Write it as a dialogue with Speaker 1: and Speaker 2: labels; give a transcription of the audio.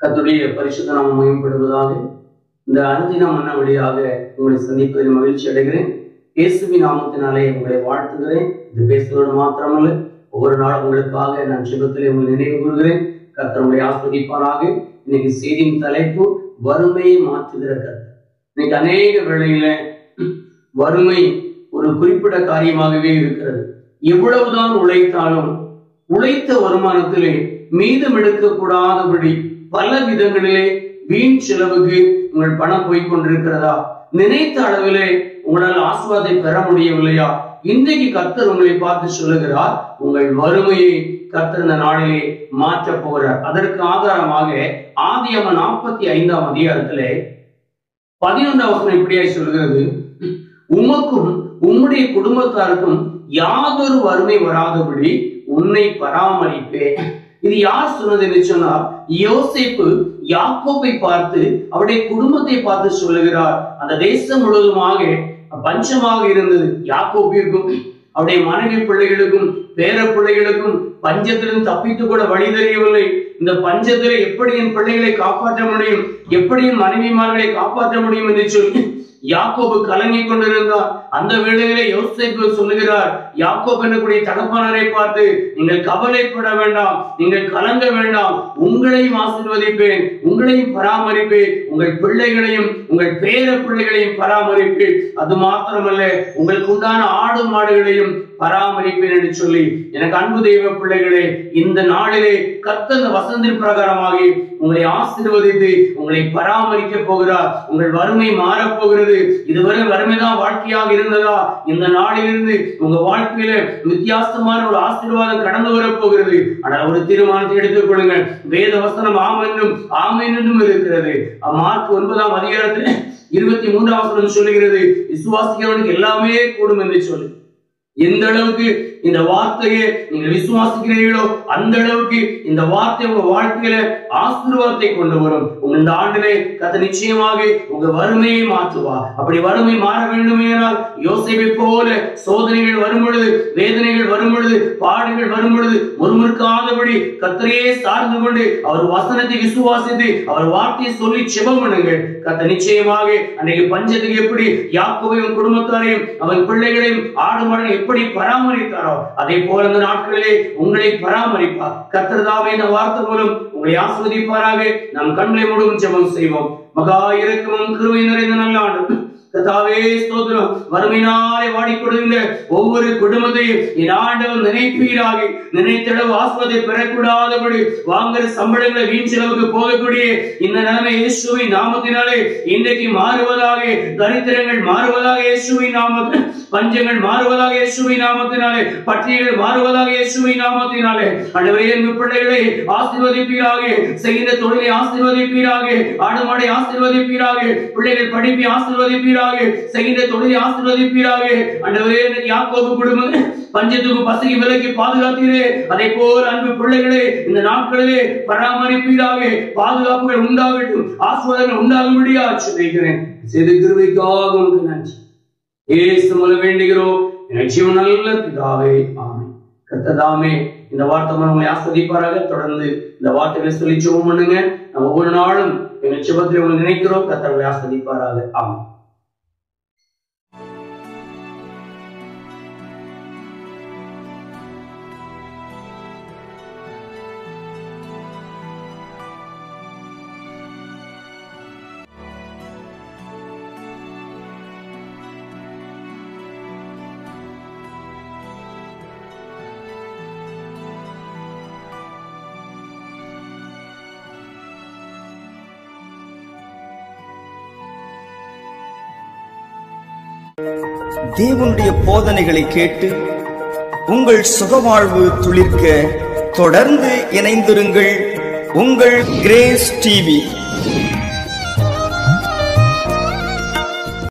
Speaker 1: கர்த்தருடைய பரிசுத்த நாமம் மகிமைப்படுவதாக. இந்த அனுதின மன்ன வழியாக உங்களை சந்திப்பதில் மகிழ்ச்சி அடைகிறேன். இயேசுவின் நாமத்தினாலே உங்களை வாழ்த்துகிறேன். இது பேசுவதோடு மாத்திரமல்ல, ஒவ்வொரு நாளும் உங்களுக்காக நான் ஜெபத்திலே உங்களை நினைவு கூறுகிறேன். கர்த்தர் உங்களை ஆஸ்வதிப்பாராக. இன்னைக்கு செய்தியின் தலைப்பு வறுமையை மாற்றுகிற கர்த்தர். இன்னைக்கு அநேக வேளையில வறுமை ஒரு குறிப்பிட்ட காரியமாகவே இருக்கிறது. எவ்வளவுதான் உழைத்தாலும் உழைத்த வருமானத்திலே மீதம் எடுக்க கூடாதபடி பல விதங்களிலே வீண் செலவுக்கு உங்கள் பணம் போய்கொண்டிருக்கிறதா? நினைத்த அளவிலே உங்களால் ஆசீர்வாதத்தை பெற முடியவில்லையா? இன்றைக்கு கர்த்தர் உங்களை பார்த்து சொல்லுகிறார், உங்கள் வறுமையை கர்த்தர் இந்த நாளிலே மாற்ற போகிறார். அதற்கு ஆதாரமாக ஆதியாகமம் 45ஆம் அதிகாரத்திலே 11ஆம் வசனம் இப்படியாய் சொல்கிறது, உமக்கும் உம்முடைய குடும்பத்தாருக்கும் யாதொரு வறுமை வராதபடி உன்னை பராமரிப்பேன். இது யார் சொன்னது என்று சொன்னால், யோசேப்பு யாக்கோபை பார்த்து அவருடைய குடும்பத்தை பார்த்து சொல்லுகிறார். அந்த தேசம் முழுவதுமாக பஞ்சமாக இருந்தது. யாக்கோபிற்கும் அவருடைய மனைவி பிள்ளைகளுக்கும் பேர பிள்ளைகளுக்கும் பஞ்சத்திலும் தப்பித்து கூட வழி தெரியவில்லை. இந்த பஞ்சத்திலே எப்படி என் பிள்ளைகளை காப்பாற்ற முடியும், எப்படி என் மனைவிமார்களை காப்பாற்ற முடியும் என்று சொல்லி யாக்கோபு கலங்கி கொண்டிருந்தார். அந்த வேளையிலே யோசேப்பு சொல்லுகிறார், யாக்கோபு என்னுடைய தகப்பனாரை பார்த்து, நீங்கள் கவலைப்பட வேண்டாம், நீங்கள் கலங்க வேண்டாம், உங்களையும் ஆசீர்வதிப்பேன், உங்களையும் பராமரிப்பேன், உங்கள் பிள்ளைகளையும் உங்கள் பேர பிள்ளைகளையும் பராமரிப்பேன், அது மாத்திரமல்ல உங்களுக்கு உண்டான ஆடு மாடுகளையும் பராமரிப்பேன் என்று சொல்லி, எனக்கு அன்பு தெய்வ பிள்ளைகளே, இந்த நாளிலே கர்த்தர் இந்த வசனத்தின் பிரகாரமாக உங்களை ஆசீர்வதித்து உங்களை பராமரிக்க போகிறார். உங்கள் வறுமை மாறப்போகிறது. இதுவரை வறுமைதான் வாழ்க்கையாக இருந்ததா? இந்த நாளிலிருந்து உங்க வாழ்க்கையில வித்தியாசமான ஒரு ஆசீர்வாதம் கடந்து வரப்போகிறது. ஆனால் ஒரு தீர்மானத்தை எடுத்துக் கொள்ளுங்கள். வேத வசனம் ஆமென் என்றும் இருக்கிறது. மார்க் 9ஆம் அதிகாரத்தில் 23ஆம் வசனம் சொல்லுகிறது, விசுவாசிக்கிறவனுக்கு எல்லாமே கூடும் என்று சொல்லி. எந்த அளவுக்கு இந்த வார்த்தையை நீங்கள் விசுவாசிக்கிறீர்களோ அந்த அளவுக்கு இந்த வார்த்தை உங்க வாழ்க்கையில ஆசீர்வாதத்தை கொண்டு வரும். இந்த ஆண்டிலே கர்த்தர் நிச்சயமாக உங்க வறுமையை மாற்றுவா. அப்படி வறுமை மாற வேண்டுமேனால் யோசேப்பை போல சோதனைகள் வரும் பொழுது, வேதனைகள் வரும் பொழுது, பாடுகள் வரும் பொழுது முறுமுறுக்காதபடி கர்த்தரையே சார்ந்து கொண்டு அவர் வசனத்தை விசுவாசித்து அவர் வார்த்தையை சொல்லி ஜெபம் பண்ணுங்கள். கர்த்தர் நிச்சயமாக அன்றைக்கு பஞ்சத்துக்கு எப்படி யாக்கோபையும் குடும்பத்தாரையும் அவன் பிள்ளைகளையும் ஆடு மாடுகளையும் எப்படி பராமரித்தாரோ அதே போல இந்த நாட்களிலே உங்களை பராமரிப்பார். கர்த்தர் தாமே இந்த வார்த்தை மூலம் உங்களை ஆசீர்வதிப்பாராக. நாம் கண்களை மூடும் ஜெபம் செய்வோம். மகா இரக்கமும் கிருபை நிறைந்த நல்ல ஆண்டு கர்த்தாவே ஸ்தோத்திரம். வறுமையினாலே வாடிக்கொண்டிருந்த ஒவ்வொரு குடும்பத்தையும் என் ஆண்டவர் நினைப்பீராக. நினைத்தளவு ஆசீர்வாதத்தை பெறக்கூடாதபடி வாங்குற சம்பளங்களை வீண் செலவுக்கு போகக்கூடிய இந்த நிலைமை இயேசுவின் நாமத்தினாலே இன்றைக்கு மாறுவதாக. தரித்திரங்கள் மாறுவதாக இயேசுவின் நாமத்தில், பஞ்சங்கள் மாறுவதாக இயேசுவின் நாமத்தினாலே, பட்டியல்கள் மாறுவதாக இயேசுவின் நாமத்தினாலே. ஆண்டவரே எங்கள் பிள்ளைகளை ஆசீர்வதிப்பீராக, செய்கின்ற தொழிலை ஆசீர்வதிப்பீராக, ஆடுமாடை ஆசீர்வதிப்பீராக, பிள்ளைகள் படிப்பை ஆசீர்வதிப்பீராக, செய்கின்ற தொழிலை ஆசீர்வதிப்பீராக. ஆண்டவரே யாக்கோபு குடும்பம் பஞ்சத்துக்கு பசிக்கு விலக்கி பாதுகாத்தீரே, அதை போல அன்பு பிள்ளைகளே இந்த நாட்களிலே பராமரிப்பீராக. பாதுகாப்புகள் உண்டாகட்டும், ஆசீர்வாதங்கள் உண்டாகும்படியா சொல்லிக்கிறேன். செய்த கிருபைக்காக உனக்கு நன்றி. இயேசு மூலம் வேண்டுகிறோம் என் ஜீவன் நல்ல பிதாவே, ஆமென். கர்த்தர் தாமே இந்த வார்த்தை உங்களை ஆஸ்வதிப்பாராக. தொடர்ந்து இந்த வார்த்தைகளை சொல்லி ஜெபம் பண்ணுங்க. நம்ம ஒவ்வொரு நாளும் எங்கள் ஜெபத்தை உங்களை நினைக்கிறோம். கர்த்தர் உங்களை ஆஸ்வதிப்பாராக. ஆமென்.
Speaker 2: தேவனுடைய போதனைகளை கேட்டு உங்கள் சுகவாழ்வு துளிர்க்க தொடர்ந்து இணைந்திருங்கள். உங்கள் கிரேஸ் டிவி.